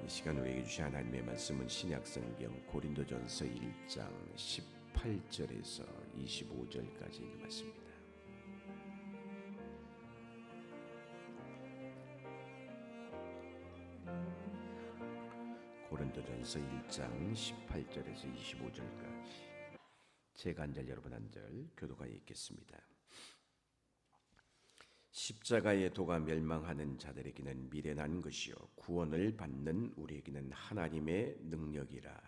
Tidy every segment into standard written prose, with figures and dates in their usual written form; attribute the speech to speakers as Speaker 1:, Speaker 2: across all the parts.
Speaker 1: 이 시간 우리에게 주신 하나님의 말씀은 신약성경 고린도전서 1장 18절에서 25절까지 있는 말씀입니다. 고린도전서 1장 18절에서 25절까지 제가 한 절 여러분 한 절 교도가 읽겠습니다. 십자가의 도가 멸망하는 자들에게는 미련한 것이요 구원을 받는 우리에게는 하나님의 능력이라.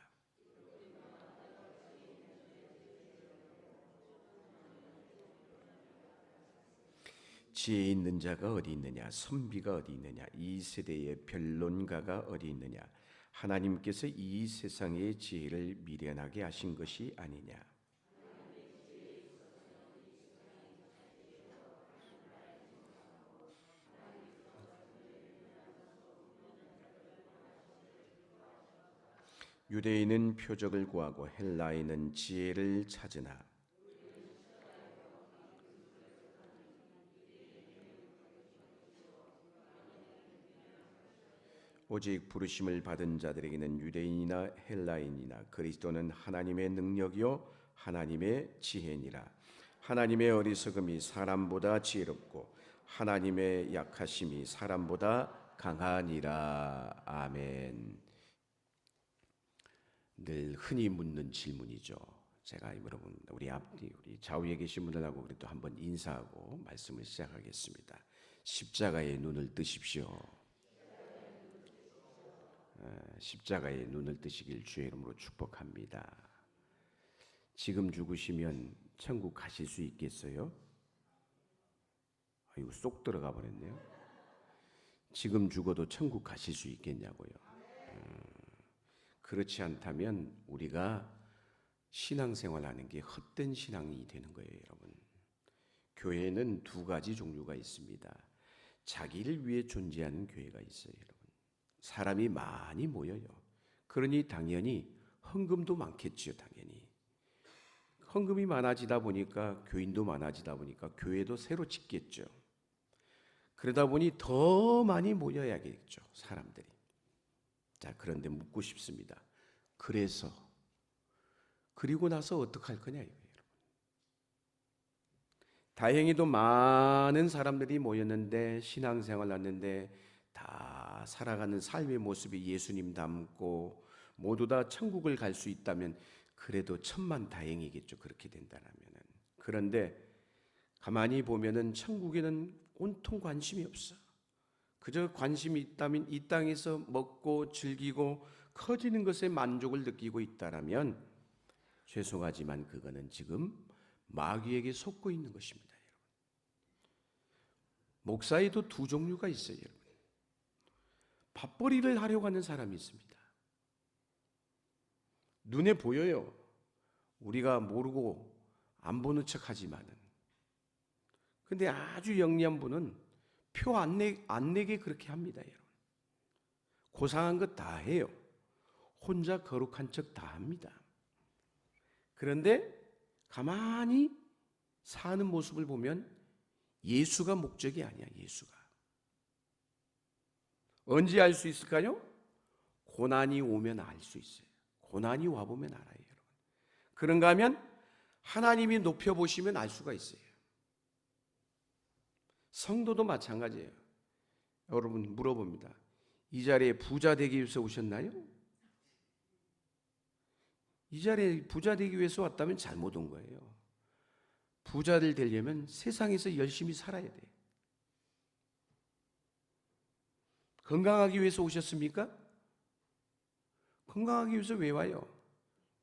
Speaker 1: 지혜 있는 자가 어디 있느냐, 선비가 어디 있느냐, 이 세대의 변론가가 어디 있느냐. 하나님께서 이 세상의 지혜를 미련하게 하신 것이 아니냐. 유대인은 표적을 구하고 헬라인은 지혜를 찾으나 오직 부르심을 받은 자들에게는 유대인이나 헬라인이나 그리스도는 하나님의 능력이요 하나님의 지혜니라. 하나님의 어리석음이 사람보다 지혜롭고 하나님의 약하심이 사람보다 강하니라. 아멘. 늘 흔히 묻는 질문이죠. 제가 여러분 우리 좌우에 계신 분들하고 그래도 한번 인사하고 말씀을 시작하겠습니다. 십자가의 눈을 뜨십시오. 십자가의 눈을 뜨시길 주의 이름으로 축복합니다. 지금 죽으시면 천국 가실 수 있겠어요? 이거 쏙 들어가 버렸네요. 지금 죽어도 천국 가실 수 있겠냐고요. 그렇지 않다면 우리가 신앙생활하는 게 헛된 신앙이 되는 거예요, 여러분. 교회는 두 가지 종류가 있습니다. 자기를 위해 존재하는 교회가 있어요, 여러분. 사람이 많이 모여요. 그러니 당연히 헌금도 많겠지요, 당연히. 헌금이 많아지다 보니까 교인도 많아지다 보니까 교회도 새로 짓겠죠. 그러다 보니 더 많이 모여야겠죠, 사람들이. 자, 그런데 묻고 싶습니다. 그리고 나서 어떡할 거냐 이거예요, 여러분. 다행히도 많은 사람들이 모였는데 신앙생활 하는데 다 살아가는 삶의 모습이 예수님 닮고 모두 다 천국을 갈 수 있다면 그래도 천만 다행이겠죠. 그렇게 된다라면은. 그런데 가만히 보면은 천국에는 온통 관심이 없어. 그저 관심이 있다면 이 땅에서 먹고 즐기고 커지는 것에 만족을 느끼고 있다라면 죄송하지만 그거는 지금 마귀에게 속고 있는 것입니다, 여러분. 목사에도 두 종류가 있어요, 여러분. 밥벌이를 하려고 하는 사람이 있습니다. 눈에 보여요. 우리가 모르고 안 보는 척 하지만은. 근데 아주 영리한 분은 표 안 내게 그렇게 합니다, 여러분. 고상한 것 다 해요. 혼자 거룩한 척 다 합니다. 그런데 가만히 사는 모습을 보면 예수가 목적이 아니야, 예수가. 언제 알 수 있을까요? 고난이 오면 알 수 있어요. 고난이 와보면 알아요, 여러분. 그런가 하면 하나님이 높여보시면 알 수가 있어요. 성도도 마찬가지예요. 여러분 물어봅니다. 이 자리에 부자 되기 위해서 오셨나요? 이 자리에 부자 되기 위해서 왔다면 잘못 온 거예요. 부자를 되려면 세상에서 열심히 살아야 돼. 건강하기 위해서 오셨습니까? 건강하기 위해서 왜 와요?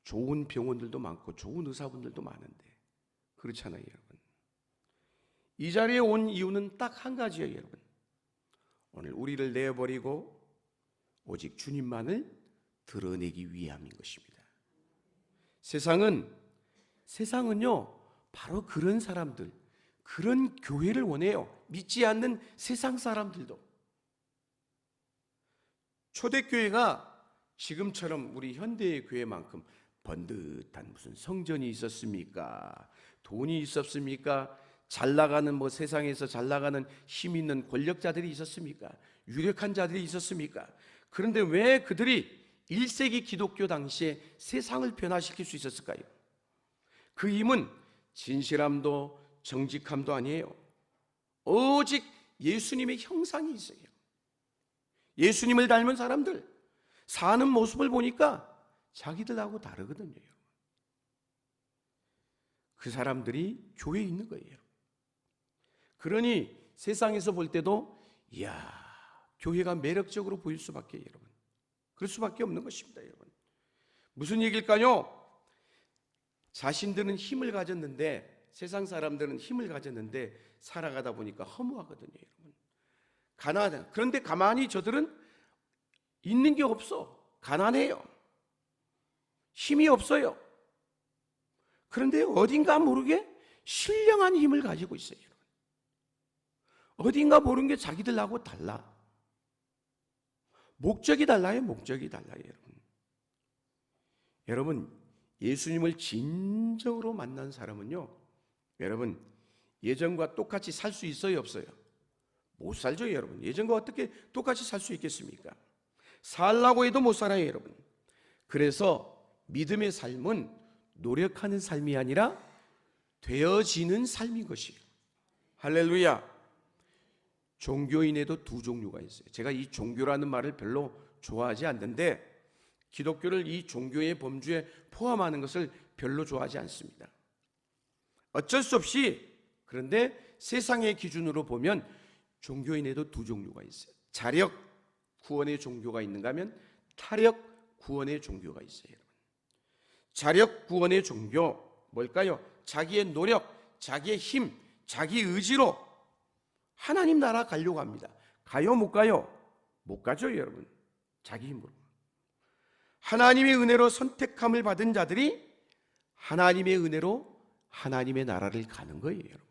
Speaker 1: 좋은 병원들도 많고 좋은 의사분들도 많은데 그렇잖아요, 여러분. 이 자리에 온 이유는 딱 한 가지예요, 여러분. 오늘 우리를 내어버리고 오직 주님만을 드러내기 위함인 것입니다. 세상은요 바로 그런 사람들, 그런 교회를 원해요. 믿지 않는 세상 사람들도. 초대교회가 지금처럼 우리 현대의 교회만큼 번듯한 무슨 성전이 있었습니까? 돈이 있었습니까? 잘 나가는 세상에서 잘 나가는 힘 있는 권력자들이 있었습니까? 유력한 자들이 있었습니까? 그런데 왜 그들이 1세기 기독교 당시에 세상을 변화시킬 수 있었을까요? 그 힘은 진실함도 정직함도 아니에요. 오직 예수님의 형상이 있어요. 예수님을 닮은 사람들 사는 모습을 보니까 자기들하고 다르거든요. 그 사람들이 교회에 있는 거예요. 그러니 세상에서 볼 때도 이야, 교회가 매력적으로 보일 수밖에, 여러분. 그럴 수밖에 없는 것입니다, 여러분. 무슨 얘기일까요? 자신들은 힘을 가졌는데, 세상 사람들은 힘을 가졌는데 살아가다 보니까 허무하거든요, 여러분. 가난해. 그런데 가만히 저들은 있는 게 없어. 가난해요. 힘이 없어요. 그런데 어딘가 모르게 신령한 힘을 가지고 있어요, 여러분. 어딘가 모르는 게 자기들하고 달라. 목적이 달라요. 목적이 달라요, 여러분. 여러분, 예수님을 진정으로 만난 사람은요, 여러분, 예전과 똑같이 살 수 있어요, 없어요? 못 살죠, 여러분. 예전과 어떻게 똑같이 살 수 있겠습니까? 살라고 해도 못 살아요, 여러분. 그래서 믿음의 삶은 노력하는 삶이 아니라 되어지는 삶인 것이에요. 할렐루야. 종교인에도 두 종류가 있어요. 제가 이 종교라는 말을 별로 좋아하지 않는데, 기독교를 이 종교의 범주에 포함하는 것을 별로 좋아하지 않습니다. 어쩔 수 없이, 그런데 세상의 기준으로 보면 종교인에도 두 종류가 있어요. 자력 구원의 종교가 있는가 하면 타력 구원의 종교가 있어요. 자력 구원의 종교 뭘까요? 자기의 노력, 자기의 힘, 자기 의지로 하나님 나라 가려고 합니다. 가요, 못 가요? 못 가죠, 여러분. 자기 힘으로. 하나님의 은혜로 선택함을 받은 자들이 하나님의 은혜로 하나님의 나라를 가는 거예요, 여러분.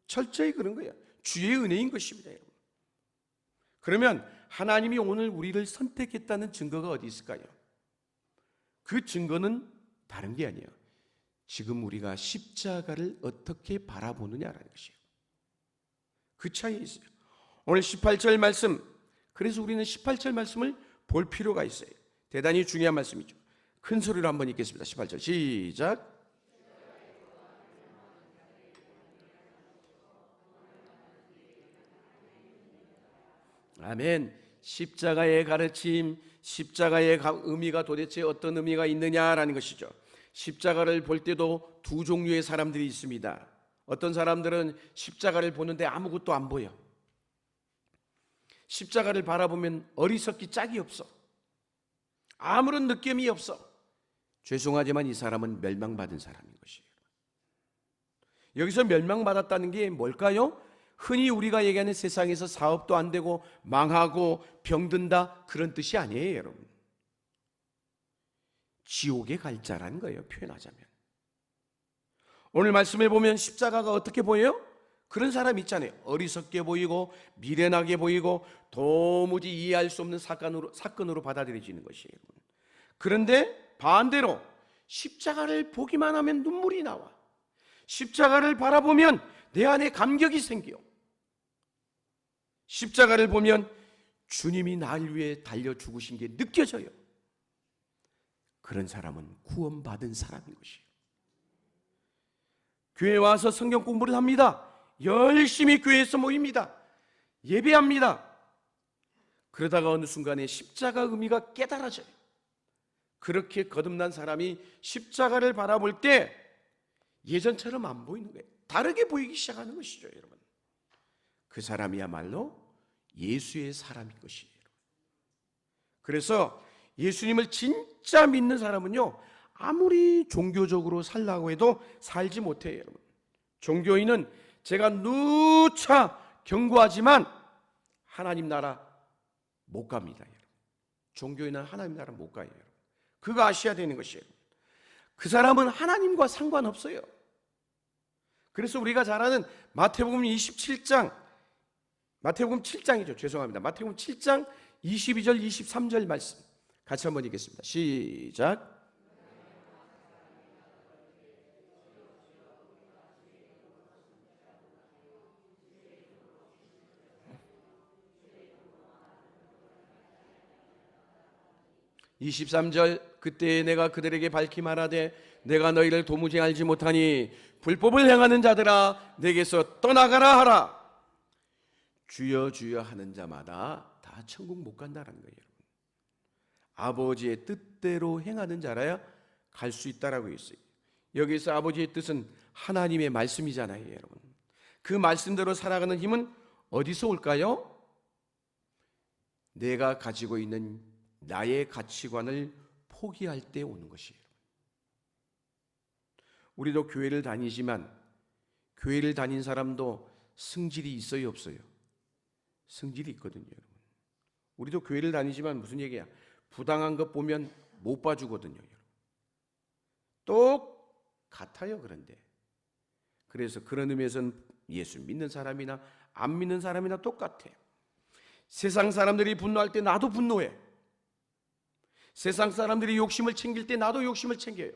Speaker 1: 철저히 그런 거예요. 주의 은혜인 것입니다, 여러분. 그러면 하나님이 오늘 우리를 선택했다는 증거가 어디 있을까요? 그 증거는 다른 게 아니에요. 지금 우리가 십자가를 어떻게 바라보느냐라는 것이에요. 그 차이에 있어요. 오늘 18절 말씀, 그래서 우리는 18절 말씀을 볼 필요가 있어요. 대단히 중요한 말씀이죠. 큰 소리로 한번 읽겠습니다. 18절 시작. 아멘. 십자가의 가르침, 십자가의 의미가 도대체 어떤 의미가 있느냐라는 것이죠. 십자가를 볼 때도 두 종류의 사람들이 있습니다. 어떤 사람들은 십자가를 보는데 아무것도 안 보여. 십자가를 바라보면 어리석기 짝이 없어. 아무런 느낌이 없어. 죄송하지만 이 사람은 멸망받은 사람인 것이에요. 여기서 멸망받았다는 게 뭘까요? 흔히 우리가 얘기하는 세상에서 사업도 안 되고 망하고 병든다, 그런 뜻이 아니에요, 여러분. 지옥에 갈 자라는 거예요, 표현하자면. 오늘 말씀에 보면 십자가가 어떻게 보여요? 그런 사람 있잖아요. 어리석게 보이고 미련하게 보이고 도무지 이해할 수 없는 사건으로 받아들여지는 것이에요. 그런데 반대로 십자가를 보기만 하면 눈물이 나와. 십자가를 바라보면 내 안에 감격이 생겨. 십자가를 보면 주님이 나를 위해 달려 죽으신 게 느껴져요. 그런 사람은 구원받은 사람인 것이에요. 교회에 와서 성경 공부를 합니다. 열심히 교회에서 모입니다. 예배합니다. 그러다가 어느 순간에 십자가 의미가 깨달아져요. 그렇게 거듭난 사람이 십자가를 바라볼 때 예전처럼 안 보이는 거예요. 다르게 보이기 시작하는 것이죠, 여러분. 그 사람이야말로 예수의 사람인 것이에요. 그래서 예수님을 진짜 믿는 사람은요, 아무리 종교적으로 살라고 해도 살지 못해요, 여러분. 종교인은 제가 누차 경고하지만 하나님 나라 못 갑니다, 여러분. 종교인은 하나님 나라 못 가요, 여러분. 그거 아셔야 되는 것이에요. 그 사람은 하나님과 상관없어요. 그래서 우리가 잘 아는 마태복음 27장, 마태복음 7장이죠. 죄송합니다. 마태복음 7장 22절 23절 말씀 같이 한번 읽겠습니다. 시작. 23절 그때 내가 그들에게 밝히 말하되 내가 너희를 도무지 알지 못하니 불법을 행하는 자들아 내게서 떠나가라 하라. 주여 주여 하는 자마다 다 천국 못 간다는 거예요. 아버지의 뜻대로 행하는 자라야 갈 수 있다라고 했어요. 여기서 아버지의 뜻은 하나님의 말씀이잖아요, 여러분. 그 말씀대로 살아가는 힘은 어디서 올까요? 내가 가지고 있는 나의 가치관을 포기할 때 오는 것이에요. 우리도 교회를 다니지만 교회를 다닌 사람도 승질이 있어요, 없어요? 승질이 있거든요, 여러분. 우리도 교회를 다니지만 무슨 얘기야? 부당한 것 보면 못 봐주거든요, 여러분. 똑같아요, 그런데. 그래서 그런 의미에서는 예수 믿는 사람이나 안 믿는 사람이나 똑같아. 세상 사람들이 분노할 때 나도 분노해. 세상 사람들이 욕심을 챙길 때 나도 욕심을 챙겨요.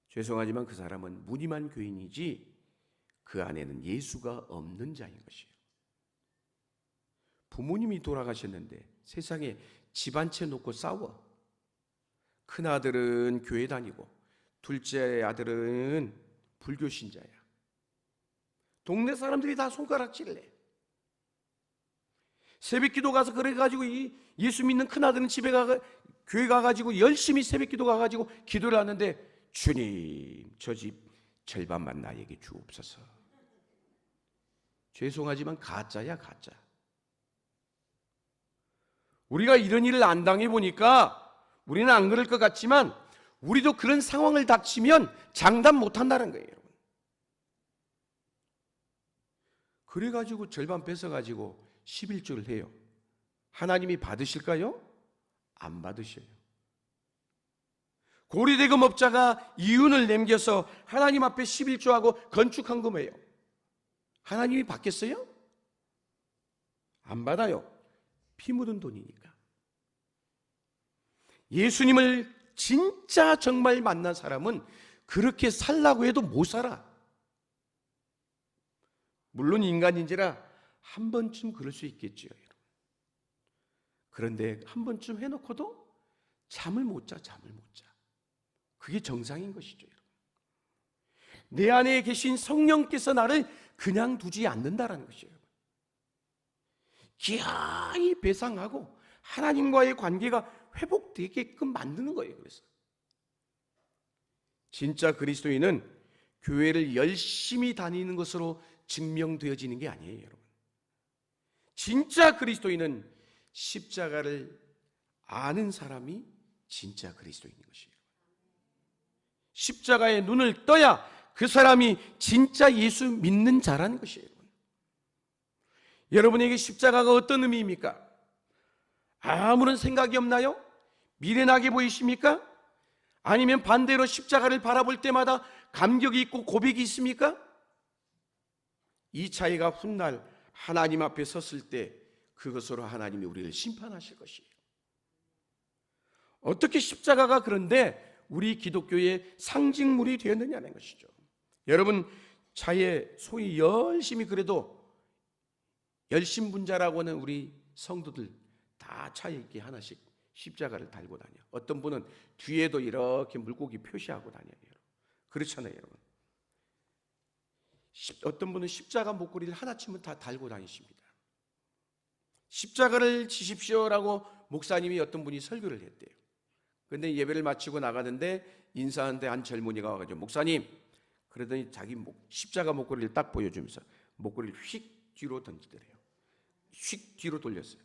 Speaker 1: 죄송하지만 그 사람은 무늬만 교인이지 그 안에는 예수가 없는 자인 것이에요. 부모님이 돌아가셨는데 세상에 집 한 채 놓고 싸워. 큰아들은 교회 다니고 둘째 아들은 불교 신자야. 동네 사람들이 다 손가락질을 해. 새벽기도 가서 그래가지고 이 예수 믿는 큰아들은 집에 교회 가가지고 열심히 새벽기도 가가지고 기도를 하는데 주님 저 집 절반만 나에게 주옵소서. 죄송하지만 가짜야, 가짜. 우리가 이런 일을 안 당해보니까 우리는 안 그럴 것 같지만 우리도 그런 상황을 닥치면 장담 못한다는 거예요, 여러분. 그래가지고 절반 뺏어가지고 11조를 해요. 하나님이 받으실까요? 안 받으셔요. 고리대금 업자가 이윤을 남겨서 하나님 앞에 11조하고 건축한 거예요. 하나님이 받겠어요? 안 받아요. 피 묻은 돈이니까. 예수님을 진짜 정말 만난 사람은 그렇게 살라고 해도 못 살아. 물론 인간인지라 한 번쯤 그럴 수 있겠죠, 여러분. 그런데 한 번쯤 해놓고도 잠을 못 자. 그게 정상인 것이죠, 여러분. 내 안에 계신 성령께서 나를 그냥 두지 않는다라는 것이에요. 기하이 배상하고 하나님과의 관계가 회복되게끔 만드는 거예요. 그래서 진짜 그리스도인은 교회를 열심히 다니는 것으로 증명되어지는 게 아니에요, 여러분. 진짜 그리스도인은 십자가를 아는 사람이 진짜 그리스도인인 것이에요. 십자가에 눈을 떠야 그 사람이 진짜 예수 믿는 자라는 것이에요. 여러분에게 십자가가 어떤 의미입니까? 아무런 생각이 없나요? 미련하게 보이십니까? 아니면 반대로 십자가를 바라볼 때마다 감격이 있고 고백이 있습니까? 이 차이가 훗날 하나님 앞에 섰을 때 그것으로 하나님이 우리를 심판하실 것이에요. 어떻게 십자가가 그런데 우리 기독교의 상징물이 되었느냐는 것이죠. 여러분 차에 소위 열심히 그래도 열심분자라고 하는 우리 성도들 다 차에 이렇게 하나씩 십자가를 달고 다녀. 어떤 분은 뒤에도 이렇게 물고기 표시하고 다녀요. 그렇잖아요, 여러분. 어떤 분은 십자가 목걸이를 하나쯤은 다 달고 다니십니다. 십자가를 지십시오라고 목사님이 어떤 분이 설교를 했대요. 그런데 예배를 마치고 나가는데 인사하는데 한 젊은이가 와가지고 목사님, 그러더니 자기 십자가 목걸이를 딱 보여주면서 목걸이를 휙 뒤로 던지더래요. 휙 뒤로 돌렸어요.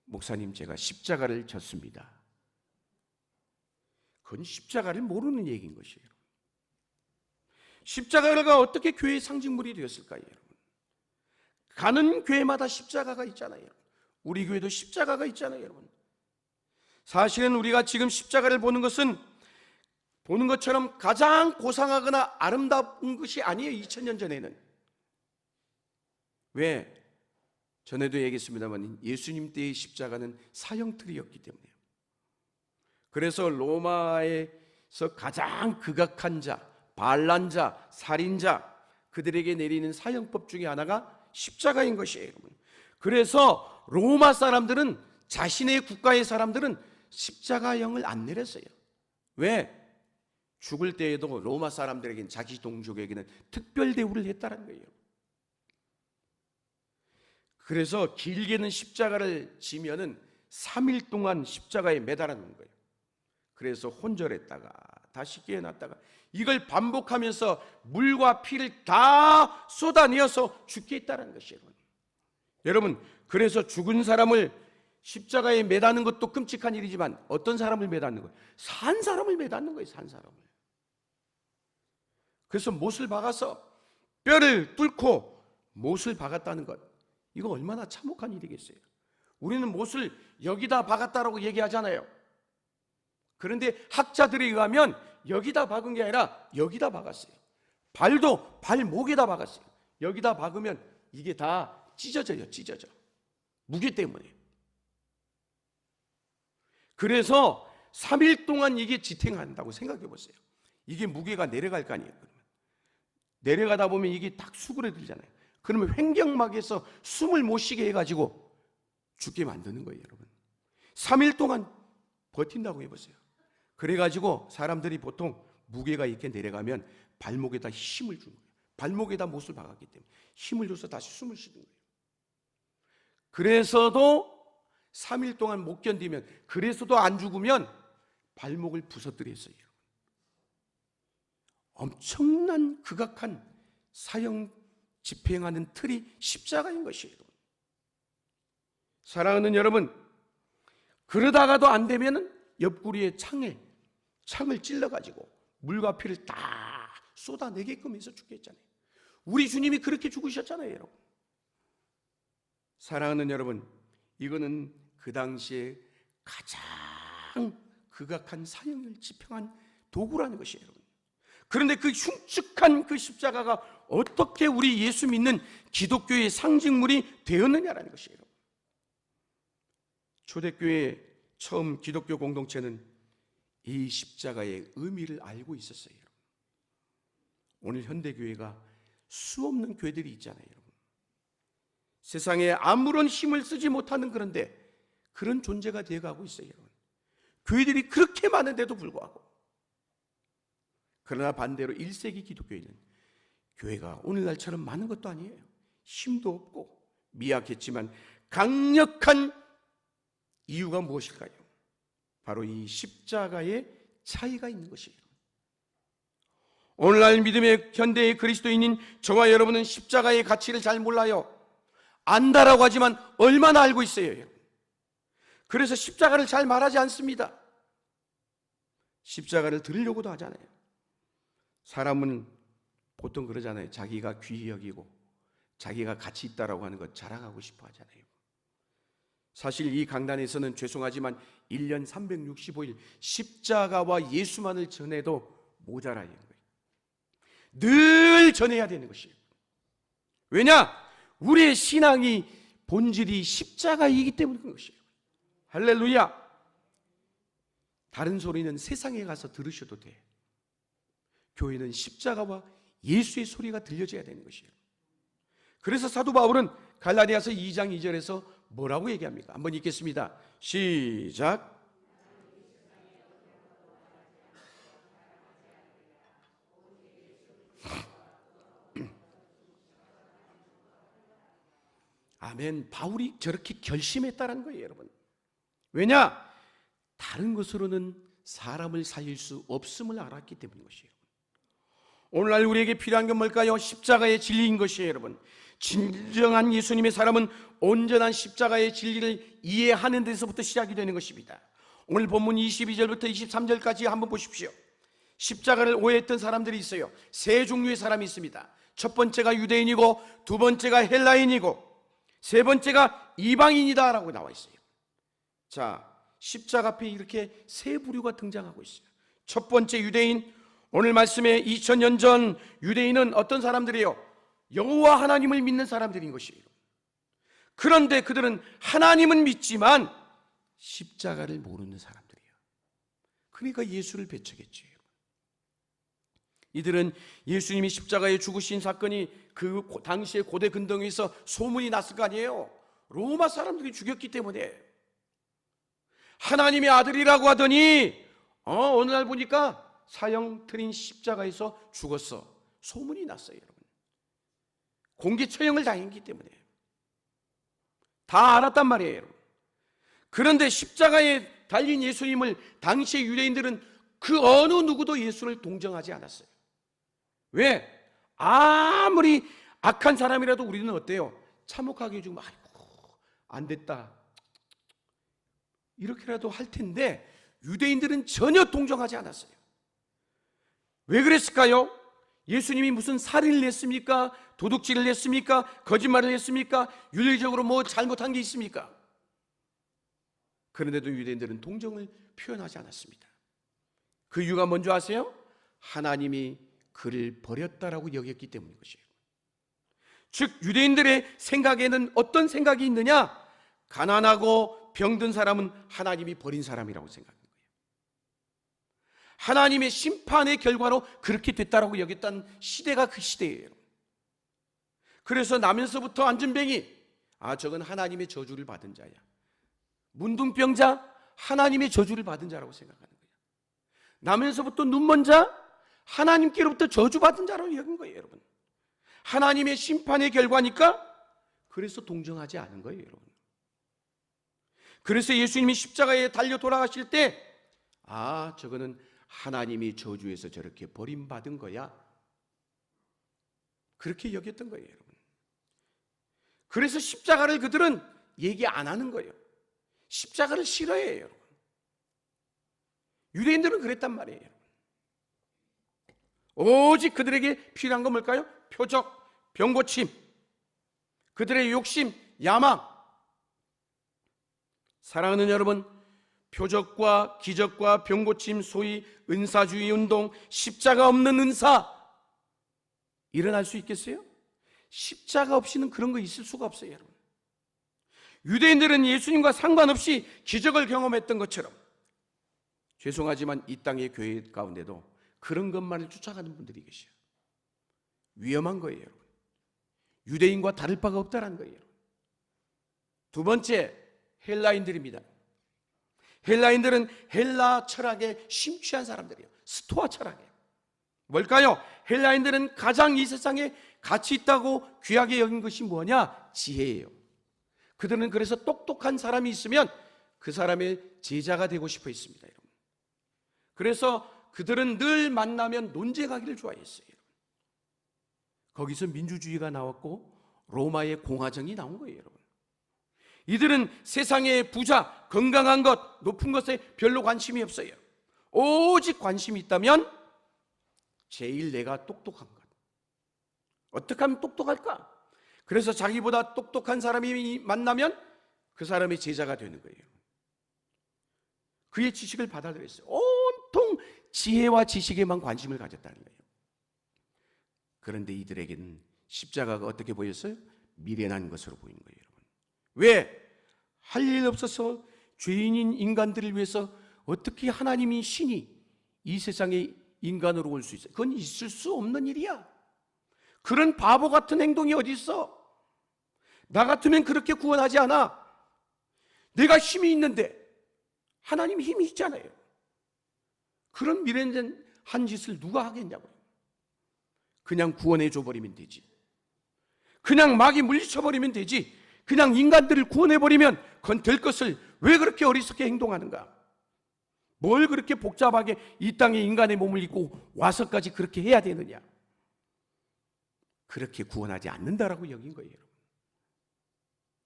Speaker 1: 목사님, 제가 십자가를 졌습니다. 그건 십자가를 모르는 얘기인 것이에요. 십자가가 어떻게 교회의 상징물이 되었을까요, 여러분? 가는 교회마다 십자가가 있잖아요. 우리 교회도 십자가가 있잖아요, 여러분. 사실은 우리가 지금 십자가를 보는 것은 보는 것처럼 가장 고상하거나 아름다운 것이 아니에요. 2000년 전에는. 왜? 전에도 얘기했습니다만 예수님 때의 십자가는 사형틀이었기 때문에요. 그래서 로마에서 가장 극악한 자, 반란자, 살인자, 그들에게 내리는 사형법 중에 하나가 십자가인 것이에요. 그래서 로마 사람들은, 자신의 국가의 사람들은 십자가형을 안 내렸어요. 왜? 죽을 때에도 로마 사람들에게는, 자기 동족에게는 특별 대우를 했다는 거예요. 그래서 길게는 십자가를 지면은 3일 동안 십자가에 매달아놓은 거예요. 그래서 혼절했다가 다시 깨어났다가 이걸 반복하면서 물과 피를 다 쏟아내어서 죽게 했다는 것이에요. 여러분, 그래서 죽은 사람을 십자가에 매다는 것도 끔찍한 일이지만 어떤 사람을 매다는 거예요? 산 사람을 매다는 거예요. 산 사람을. 그래서 못을 박아서 뼈를 뚫고 못을 박았다는 것, 이거 얼마나 참혹한 일이겠어요. 우리는 못을 여기다 박았다라고 얘기하잖아요. 그런데 학자들에 의하면 여기다 박은 게 아니라 여기다 박았어요. 발도 발목에다 박았어요. 여기다 박으면 이게 다 찢어져요. 찢어져. 무게 때문에. 그래서 3일 동안 이게 지탱한다고 생각해 보세요. 이게 무게가 내려갈 거 아니에요. 그러면 내려가다 보면 이게 딱 수그러들잖아요. 그러면 횡격막에서 숨을 못 쉬게 해가지고 죽게 만드는 거예요, 여러분. 3일 동안 버틴다고 해보세요. 그래가지고 사람들이 보통 무게가 이렇게 내려가면 발목에다 힘을 주는 거예요. 발목에다 못을 박았기 때문에 힘을 줘서 다시 숨을 쉬는 거예요. 그래서도 3일 동안 못 견디면, 그래서도 안 죽으면 발목을 부서뜨렸어요. 엄청난 극악한 사형 집행하는 틀이 십자가인 것이에요. 사랑하는 여러분, 그러다가도 안 되면 옆구리에 창을 찔러가지고 물과 피를 다 쏟아내게끔 해서 죽겠잖아요. 우리 주님이 그렇게 죽으셨잖아요, 여러분. 사랑하는 여러분, 이거는 그 당시에 가장 극악한 사형을 집행한 도구라는 것이에요, 여러분. 그런데 그 흉측한 그 십자가가 어떻게 우리 예수 믿는 기독교의 상징물이 되었느냐라는 것이에요. 초대교회 처음 기독교 공동체는 이 십자가의 의미를 알고 있었어요. 오늘 현대교회가 수없는 교회들이 있잖아요, 여러분. 세상에 아무런 힘을 쓰지 못하는, 그런데 그런 존재가 되어가고 있어요, 여러분. 교회들이 그렇게 많은데도 불구하고. 그러나 반대로 1세기 기독교회는 교회가 오늘날처럼 많은 것도 아니에요. 힘도 없고 미약했지만 강력한 이유가 무엇일까요? 바로 이 십자가의 차이가 있는 것이에요. 오늘날 믿음의 현대의 그리스도인인 저와 여러분은 십자가의 가치를 잘 몰라요. 안다라고 하지만 얼마나 알고 있어요. 그래서 십자가를 잘 말하지 않습니다. 십자가를 들으려고도 하잖아요. 사람은 보통 그러잖아요. 자기가 귀히 여기고 자기가 가치 있다라고 하는 것 자랑하고 싶어 하잖아요. 사실 이 강단에서는 죄송하지만 1년 365일 십자가와 예수만을 전해도 모자라는 거예요. 늘 전해야 되는 것이에요. 왜냐? 우리의 신앙이 본질이 십자가이기 때문에 그런 것이에요. 할렐루야. 다른 소리는 세상에 가서 들으셔도 돼. 교회는 십자가와 예수의 소리가 들려져야 되는 것이에요. 그래서 사도 바울은 갈라디아서 2장 2절에서 뭐라고 얘기합니까? 한번 읽겠습니다. 시작. 아멘. 바울이 저렇게 결심했다는 거예요, 여러분. 왜냐? 다른 것으로는 사람을 살릴 수 없음을 알았기 때문인 것이에요. 오늘날 우리에게 필요한 건 뭘까요? 십자가의 진리인 것이에요, 여러분. 진정한 예수님의 사람은 온전한 십자가의 진리를 이해하는 데서부터 시작이 되는 것입니다. 오늘 본문 22절부터 23절까지 한번 보십시오. 십자가를 오해했던 사람들이 있어요. 세 종류의 사람이 있습니다. 첫 번째가 유대인이고, 두 번째가 헬라인이고, 세 번째가 이방인이다 라고 나와 있어요. 자, 십자가 앞에 이렇게 세 부류가 등장하고 있어요. 첫 번째 유대인, 오늘 말씀에 2000년 전 유대인은 어떤 사람들이에요? 여호와 하나님을 믿는 사람들인 것이에요. 그런데 그들은 하나님은 믿지만 십자가를 모르는 사람들이에요. 그러니까 예수를 배척했죠. 이들은 예수님이 십자가에 죽으신 사건이 그 당시에 고대 근동에서 소문이 났을 거 아니에요. 로마 사람들이 죽였기 때문에. 하나님의 아들이라고 하더니 어느 날 보니까 사형 틀린 십자가에서 죽었어. 소문이 났어요, 여러분. 공기처형을 당했기 때문에 다 알았단 말이에요, 여러분. 그런데 십자가에 달린 예수님을 당시의 유대인들은 그 어느 누구도 예수를 동정하지 않았어요. 왜? 아무리 악한 사람이라도 우리는 어때요? 참혹하게 죽으면 아이고 안 됐다 이렇게라도 할 텐데 유대인들은 전혀 동정하지 않았어요. 왜 그랬을까요? 예수님이 무슨 살인을 했습니까? 도둑질을 했습니까? 거짓말을 했습니까? 윤리적으로 뭐 잘못한 게 있습니까? 그런데도 유대인들은 동정을 표현하지 않았습니다. 그 이유가 뭔지 아세요? 하나님이 그를 버렸다라고 여겼기 때문인 것이에요. 즉 유대인들의 생각에는 어떤 생각이 있느냐? 가난하고 병든 사람은 하나님이 버린 사람이라고 생각하는 거예요. 하나님의 심판의 결과로 그렇게 됐다라고 여겼다는 시대가 그 시대예요. 그래서 나면서부터 안전뱅이, 저건 하나님의 저주를 받은 자야. 문둥병자, 하나님의 저주를 받은 자라고 생각하는 거예요. 나면서부터 눈먼 자, 하나님께로부터 저주받은 자라고 여긴 거예요, 여러분. 하나님의 심판의 결과니까 그래서 동정하지 않은 거예요, 여러분. 그래서 예수님이 십자가에 달려 돌아가실 때 저거는 하나님이 저주해서 저렇게 버림받은 거야, 그렇게 여겼던 거예요, 여러분. 그래서 십자가를 그들은 얘기 안 하는 거예요. 십자가를 싫어해요, 여러분. 유대인들은 그랬단 말이에요. 오직 그들에게 필요한 건 뭘까요? 표적, 병고침, 그들의 욕심, 야망. 사랑하는 여러분, 표적과 기적과 병고침, 소위 은사주의 운동, 십자가 없는 은사 일어날 수 있겠어요? 십자가 없이는 그런 거 있을 수가 없어요, 여러분. 유대인들은 예수님과 상관없이 기적을 경험했던 것처럼, 죄송하지만 이 땅의 교회 가운데도 그런 것만을 쫓아가는 분들이 계셔요. 위험한 거예요, 여러분. 유대인과 다를 바가 없다는 거예요. 두 번째, 헬라인들입니다. 헬라인들은 헬라 철학에 심취한 사람들이에요. 스토아 철학이에요. 뭘까요? 헬라인들은 가장 이 세상에 가치 있다고 귀하게 여긴 것이 뭐냐? 지혜예요. 그들은 그래서 똑똑한 사람이 있으면 그 사람의 제자가 되고 싶어 했습니다, 여러분. 그래서 그들은 늘 만나면 논쟁하기를 좋아했어요. 거기서 민주주의가 나왔고 로마의 공화정이 나온 거예요, 여러분. 이들은 세상의 부자, 건강한 것, 높은 것에 별로 관심이 없어요. 오직 관심이 있다면 제일 내가 똑똑한 것. 어떻게 하면 똑똑할까? 그래서 자기보다 똑똑한 사람이 만나면 그 사람의 제자가 되는 거예요. 그의 지식을 받아들였어요. 온통 지혜와 지식에만 관심을 가졌다는 거예요. 그런데 이들에게는 십자가가 어떻게 보였어요? 미련한 것으로 보이는 거예요, 여러분. 왜? 할 일 없어서 죄인인 인간들을 위해서 어떻게 하나님이 신이 이 세상에 인간으로 올 수 있어요? 그건 있을 수 없는 일이야. 그런 바보 같은 행동이 어디 있어? 나 같으면 그렇게 구원하지 않아. 내가 힘이 있는데 하나님 힘이 있잖아요. 그런 미련한 짓을 누가 하겠냐고요. 그냥 구원해 줘버리면 되지. 그냥 마귀 물리쳐버리면 되지. 그냥 인간들을 구원해버리면 그건 될 것을 왜 그렇게 어리석게 행동하는가? 뭘 그렇게 복잡하게 이 땅에 인간의 몸을 입고 와서까지 그렇게 해야 되느냐? 그렇게 구원하지 않는다라고 여긴 거예요, 여러분.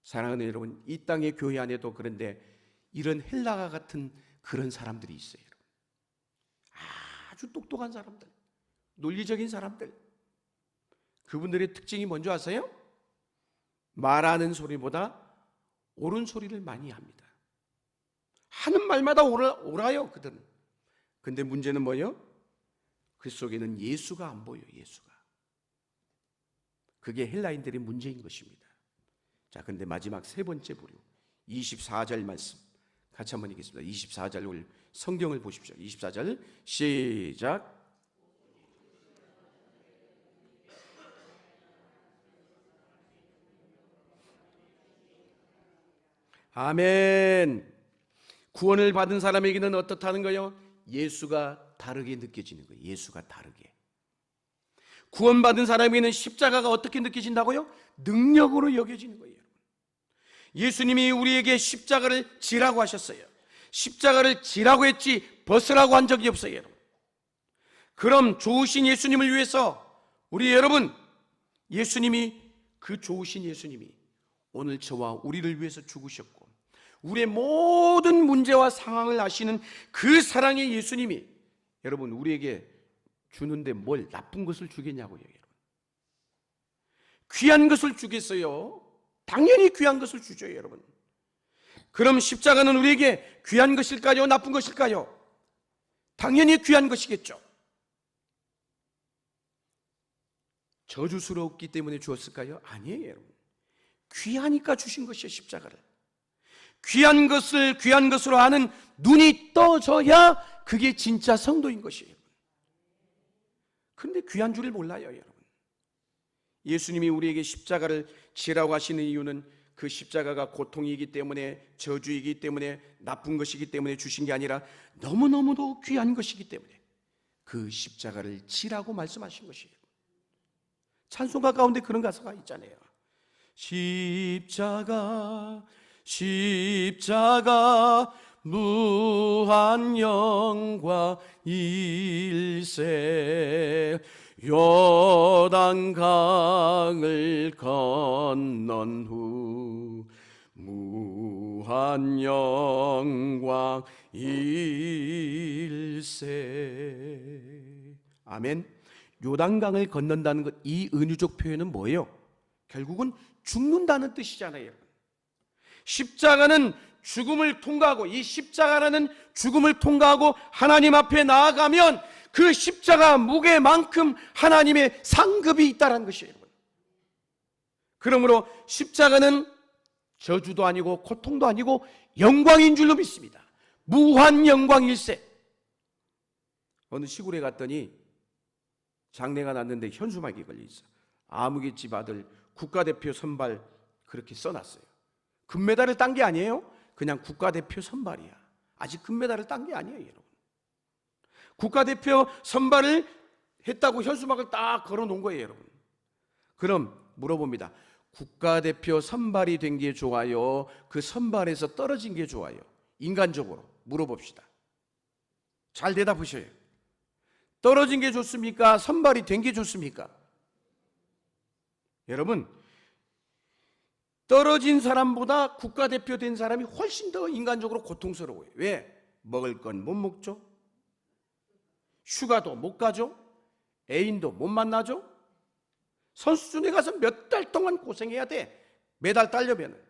Speaker 1: 사랑하는 여러분, 이 땅의 교회 안에도 그런데 이런 헬라가 같은 그런 사람들이 있어요, 여러분. 아주 똑똑한 사람들, 논리적인 사람들. 그분들의 특징이 뭔지 아세요? 말하는 소리보다 옳은 소리를 많이 합니다. 하는 말마다 옳아요, 그들은. 근데 문제는 뭐예요? 그 속에는 예수가 안 보여요, 예수가. 그게 헬라인들의 문제인 것입니다. 자, 근데 마지막 세 번째 부류, 24절 말씀 같이 한번 읽겠습니다. 24절 성경을 보십시오. 24절 시작. 아멘. 구원을 받은 사람에게는 어떻다는 거예요? 예수가 다르게 느껴지는 거예요. 예수가 다르게. 구원받은 사람에게는 십자가가 어떻게 느껴진다고요? 능력으로 여겨지는 거예요. 예수님이 우리에게 십자가를 지라고 하셨어요. 십자가를 지라고 했지 벗으라고 한 적이 없어요, 여러분. 그럼 좋으신 예수님을 위해서 우리 여러분, 예수님이, 그 좋으신 예수님이 오늘 저와 우리를 위해서 죽으셨고 우리의 모든 문제와 상황을 아시는 그 사랑의 예수님이 여러분 우리에게 주는데 뭘 나쁜 것을 주겠냐고요, 여러분. 귀한 것을 주겠어요? 당연히 귀한 것을 주죠, 여러분. 그럼 십자가는 우리에게 귀한 것일까요? 나쁜 것일까요? 당연히 귀한 것이겠죠. 저주스럽기 때문에 주었을까요? 아니에요, 여러분. 귀하니까 주신 것이에요, 십자가를. 귀한 것을 귀한 것으로 아는 눈이 떠져야 그게 진짜 성도인 것이에요. 그런데 귀한 줄을 몰라요, 여러분. 예수님이 우리에게 십자가를 지라고 하시는 이유는 그 십자가가 고통이기 때문에, 저주이기 때문에, 나쁜 것이기 때문에 주신 게 아니라 너무너무도 귀한 것이기 때문에 그 십자가를 지라고 말씀하신 것이에요. 찬송가 가운데 그런 가사가 있잖아요. 십자가 십자가 무한 영광 일세 요단강을 건넌 후 무한 영광 일세. 아멘. 요단강을 건넌다는 것, 이 은유적 표현은 뭐예요? 결국은 죽는다는 뜻이잖아요. 십자가는 죽음을 통과하고, 이 십자가라는 죽음을 통과하고 하나님 앞에 나아가면 그 십자가 무게만큼 하나님의 상급이 있다는 것이에요. 그러므로 십자가는 저주도 아니고 고통도 아니고 영광인 줄로 믿습니다. 무한 영광일세. 어느 시골에 갔더니 장례가 났는데 현수막이 걸려 있어. 아무개집 아들 국가대표 선발 그렇게 써놨어요. 금메달을 딴 게 아니에요. 그냥 국가대표 선발이야. 아직 금메달을 딴 게 아니에요, 여러분. 국가대표 선발을 했다고 현수막을 딱 걸어놓은 거예요, 여러분. 그럼 물어봅니다. 국가대표 선발이 된 게 좋아요? 그 선발에서 떨어진 게 좋아요? 인간적으로 물어봅시다. 잘 대답하셔요. 떨어진 게 좋습니까? 선발이 된 게 좋습니까? 여러분, 떨어진 사람보다 국가대표 된 사람이 훨씬 더 인간적으로 고통스러워요. 왜? 먹을 건 못 먹죠? 휴가도 못 가죠? 애인도 못 만나죠? 선수촌에 가서 몇 달 동안 고생해야 돼. 매달 따려면.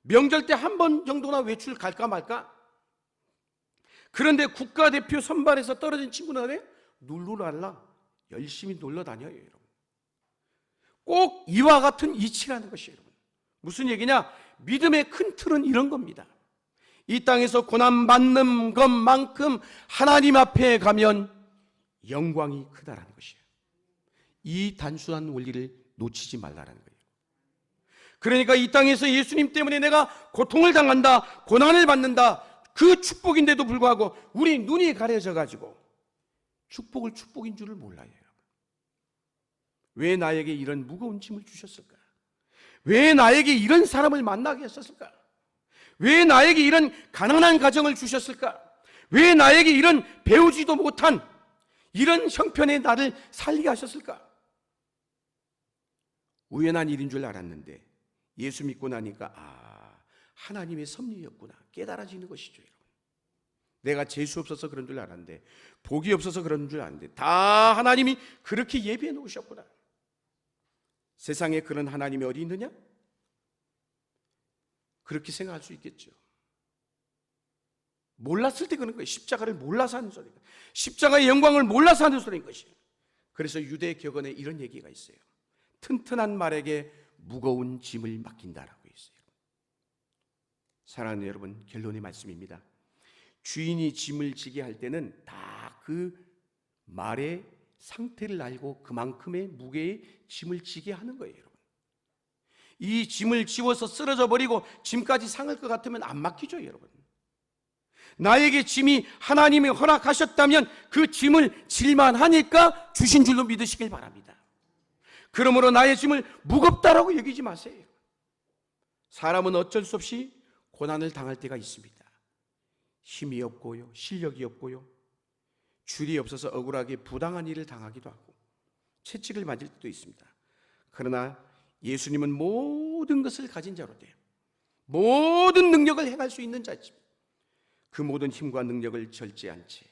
Speaker 1: 명절 때 한 번 정도나 외출 갈까 말까? 그런데 국가대표 선발에서 떨어진 친구는 룰루랄라 열심히 놀러 다녀요, 여러분. 꼭 이와 같은 이치라는 것이에요, 여러분. 무슨 얘기냐? 믿음의 큰 틀은 이런 겁니다. 이 땅에서 고난받는 것만큼 하나님 앞에 가면 영광이 크다라는 것이에요. 이 단순한 원리를 놓치지 말라라는 거예요. 그러니까 이 땅에서 예수님 때문에 내가 고통을 당한다, 고난을 받는다, 그 축복인데도 불구하고 우리 눈이 가려져 가지고 축복을 축복인 줄을 몰라요. 왜 나에게 이런 무거운 짐을 주셨을까? 왜 나에게 이런 사람을 만나게 했었을까? 왜 나에게 이런 가난한 가정을 주셨을까? 왜 나에게 이런 배우지도 못한 이런 형편의 나를 살게 하셨을까? 우연한 일인 줄 알았는데 예수 믿고 나니까 하나님의 섭리였구나 깨달아지는 것이죠, 여러분. 내가 재수 없어서 그런 줄 알았는데, 복이 없어서 그런 줄 알았는데 다 하나님이 그렇게 예비해 놓으셨구나. 세상에 그런 하나님이 어디 있느냐? 그렇게 생각할 수 있겠죠. 몰랐을 때 그런 거예요. 십자가를 몰라서 하는 소리가, 십자가의 영광을 몰라서 하는 소리인 것이에요. 그래서 유대 격언에 이런 얘기가 있어요. 튼튼한 말에게 무거운 짐을 맡긴다라고 있어요. 사랑하는 여러분, 결론의 말씀입니다. 주인이 짐을 지게 할 때는 다 그 말의 상태를 알고 그만큼의 무게의 짐을 지게 하는 거예요, 여러분. 이 짐을 지워서 쓰러져 버리고 짐까지 상할 것 같으면 안 맡기죠, 여러분. 나에게 짐이 하나님이 허락하셨다면 그 짐을 질만하니까 주신 줄로 믿으시길 바랍니다. 그러므로 나의 짐을 무겁다라고 여기지 마세요. 사람은 어쩔 수 없이 고난을 당할 때가 있습니다. 힘이 없고요, 실력이 없고요, 줄이 없어서 억울하게 부당한 일을 당하기도 하고 채찍을 맞을 때도 있습니다. 그러나 예수님은 모든 것을 가진 자로 돼요. 모든 능력을 행할 수 있는 자입니다. 그 모든 힘과 능력을 절제한 채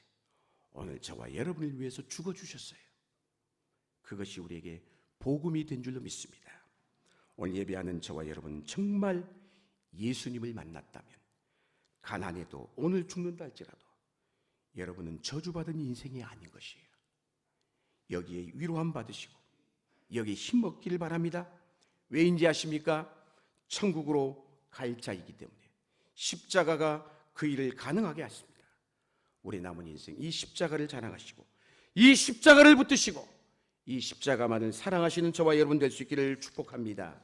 Speaker 1: 오늘 저와 여러분을 위해서 죽어주셨어요. 그것이 우리에게 복음이 된 줄로 믿습니다. 오늘 예배하는 저와 여러분, 정말 예수님을 만났다면 가난해도 오늘 죽는다 할지라도 여러분은 저주받은 인생이 아닌 것이에요. 여기에 위로함 받으시고 여기에 힘 얻기를 바랍니다. 왜인지 아십니까? 천국으로 갈 자이기 때문에 십자가가 그 일을 가능하게 하십니다. 우리 남은 인생 이 십자가를 자랑하시고 이 십자가를 붙드시고 이 십자가만을 사랑하시는 저와 여러분 될 수 있기를 축복합니다.